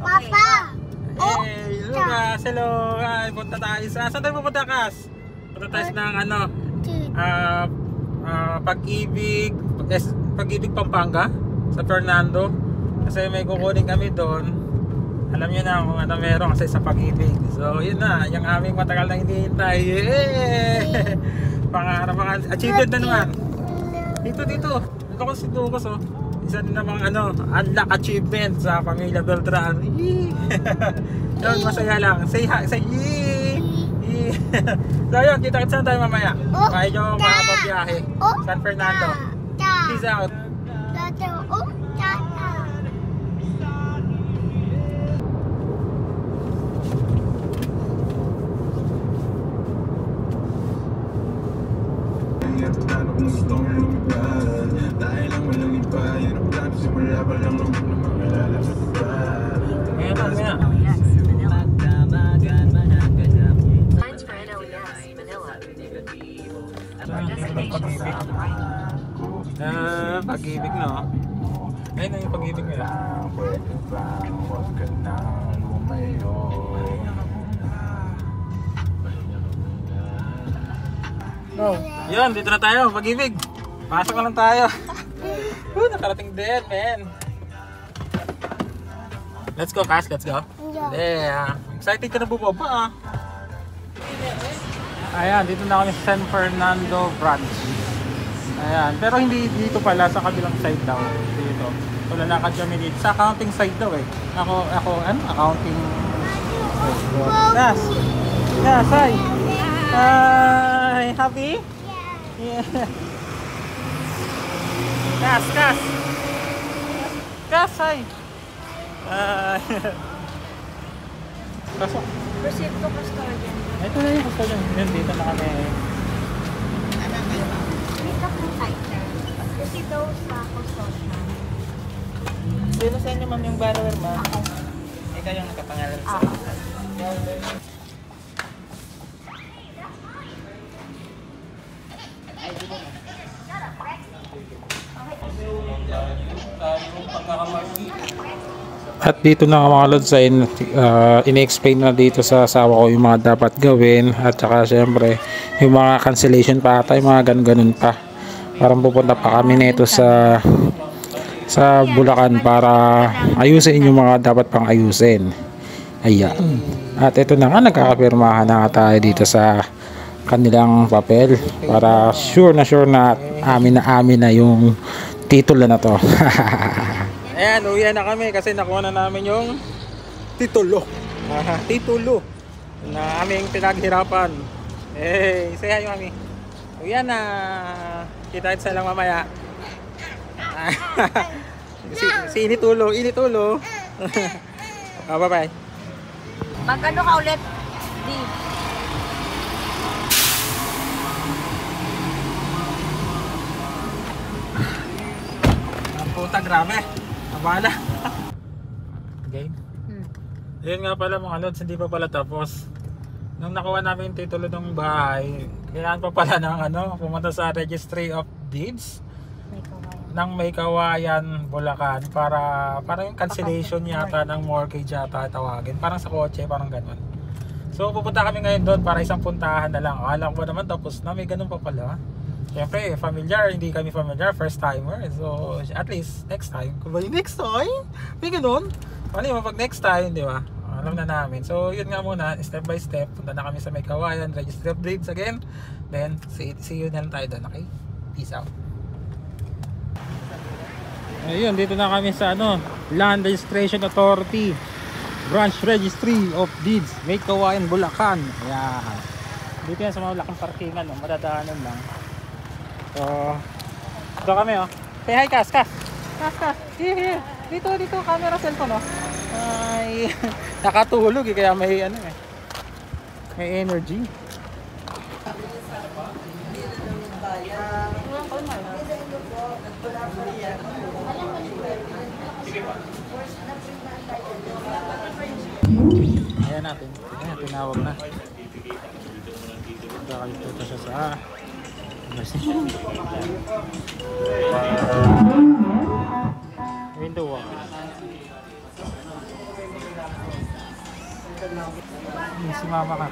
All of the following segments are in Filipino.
Papa! Hey, Lucas, hello! Ay, punta tayo sa... Saan tayo pupunta, Kas? Punta tayo ng ano? Pag-ibig Pampanga sa Fernando. Kasi may kukunin kami doon. Alam niyo na kung ano meron kasi sa Pag-ibig. So, yun na. Yung aming matagal na hinihintay. Yay! Pangarap, achievement na naman. Dito. Ito ko si Lucas, oh. Isa din namang unlock achievement sa Pamilya Beltran. Yun, masaya lang. Say hi, say yee! So yun, kita-kits na tayo mamaya. Medyo makapagbiyahe. San Fernando. Peace out. Pag-ibig no? Ayun na yung Pag-ibig nila. No. Yun, dito na tayo, Pag-ibig. Pasok na lang tayo. Nakarating din, man. Let's go, Cass, let's go. Yeah. Excited ka na bumaba, ah. Ayan, dito na kami sa San Fernando branch. Ayan, pero hindi dito pala, sa kabilang side daw. Dito. So lalakad kami dito. Sa accounting side daw eh. Ako, accounting. Yes. Yes, hi. Hi, happy? Yeah. Kas. Kas, hi. Pasok. Proceed to custodian. Ito na yung custodian. Yun, dito na kami. Kasi daw sa custodian. Sino sa inyo ma'am yung borrower ma'am? Ikaw yung nakapangalan sa At dito na mga lods ay in-explain na dito sa asawa ko yung mga dapat gawin at saka syempre yung mga cancellation pa ata, yung mga ganun pa. Parang pupunta pa kami nito sa Bulacan para ayusin yung mga dapat pang ayusin. Ayan. At ito na nga, nagkakapirmahan na tayo dito sa kanilang papel para sure na amin na yung titulo na to. Ayan, uwian na kami kasi nakuha na namin yung titulo. Titulo na aming pinaghirapan. Hey, say hi mami. Uwian na. Kita sa lang mamaya. si initulo. Bye-bye. Magkano ka ulit? Di. Puta, grabe. Abala. Game. Yun nga pala mga lods, hindi pa pala tapos. Nung nakuha namin yung titulo ng bahay, kailangan pa pala ng pumunta sa Registry of Deeds ng May Kawayan, Bulacan para yung cancellation yata ng mortgage yata tawagin. Parang sa kotse, parang ganun. So pupunta kami ngayon doon para isang puntahan na lang. Akala ko ba naman tapos na, may ganun pa pala. Siyempre, familiar, hindi kami familiar, first timer. So, at least, next time. Kung ba yung next time? May ganun. Ano yung pag next time, di ba? Alam na namin. So, yun nga muna, step by step. Punta na kami sa May Kawayan, Registry of Deeds again. Then, see you na lang tayo doon, okay? Peace out. Ayun, dito na kami sa Land Registration Authority. Branch Registry of Deeds, May Kawayan, Bulacan. Ayan. Dito yan sa mga lakang parkingan, madadaanan lang. So, ito kami Say hi, Kas. Here. Dito, camera, cellphone Ay, nakatulog kaya may may energy. Ayan natin. Ayan, tinawag na. Dito siya sa mama ka.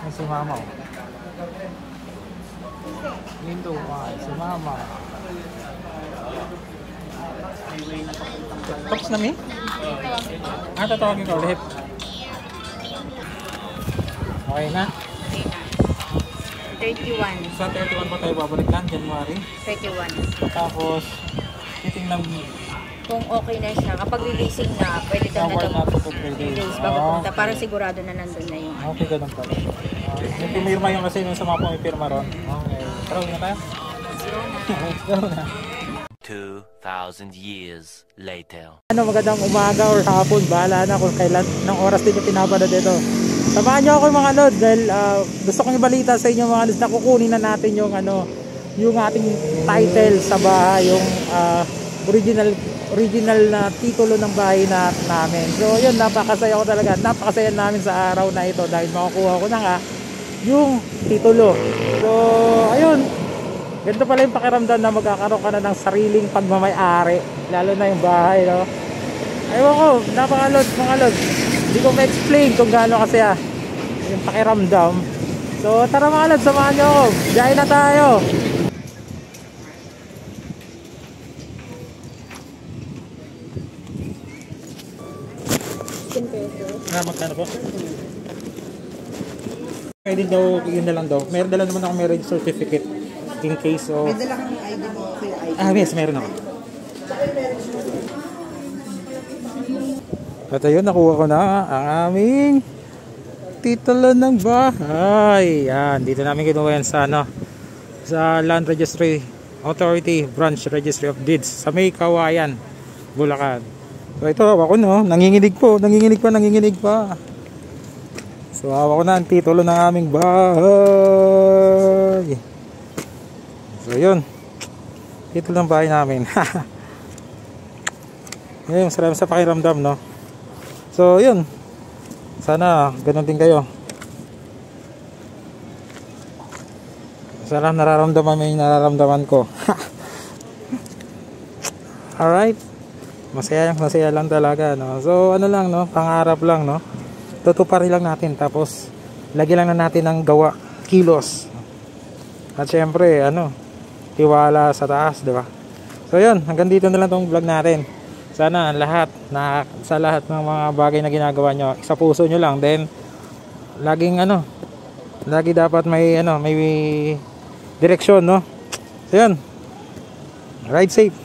Ay, si mama. Oh. Dito ka, si mama. Tapos na mi? Tatawagin ko ulit. Okay na? 31. Sa 31 pa tayo babalik lang, January. 31. Tapos, titingnan Kung okay na siya, kapag releasing na, pwede daw na Forward na to for 3 3 days. days bago punta. Okay. Para sigurado na nandun na yung Okay, ganun pala. Yung pumirma yung kasi yung sa mga pumipirma ron. Okay. Tara, na tayo. Let's go na. 2,000 years later. Magandang umaga or hapon, bahala na kung kailan ng oras din yung pinapanood ito. Samahan nyo ako mga lod dahil gusto kong ibalita sa inyo mga lod na kukunin na natin yung yung ating title sa bahay, yung original na titulo ng bahay namin. So yun, napakasaya ko talaga, napakasaya namin sa araw na ito dahil makukuha ko na nga yung titulo. So ayun, ganito pala yung pakiramdam na magkakaroon ka na ng sariling pagmamay-ari, lalo na yung bahay, no? Ewan ko, napakalod mga lod, hindi ko ma-explain kung gaano kasi yung pakiramdam. So tara mga lod, samahan nyo ako, biyahe na tayo. Magkano po? Pwede daw, yun na lang daw. Meron dala naman ako marriage certificate in case of... May dala kang ID mo, kuya ID. Yes, meron ako. At ayun, nakuha ko na ang aming titulo ng bahay. Yan, dito namin kinuha yan sa sa Land Registry Authority Branch Registry of Deeds sa May Kawayan, Bulacan. So ito, hawak ko nanginginig pa. So hawak ko na ang titulo ng aming bahay. So yun, titulo ng bahay namin. Ngayon, sarap sa pakiramdam, no? So yun, sana ganun din kayo. Sana nararamdaman mo yung nararamdaman ko. Alright, masaya lang talaga, no? So ano lang, no? Pangarap lang, no? Tutuparin lang natin, tapos lagyan lang na natin ng gawa, kilos. At syempre, tiwala sa taas, di ba? So yun, hanggang dito na lang tong vlog natin. Sana sa lahat ng mga bagay na ginagawa nyo, sa puso nyo lang. Then laging lagi dapat may direksyon, no? So yun, ride safe.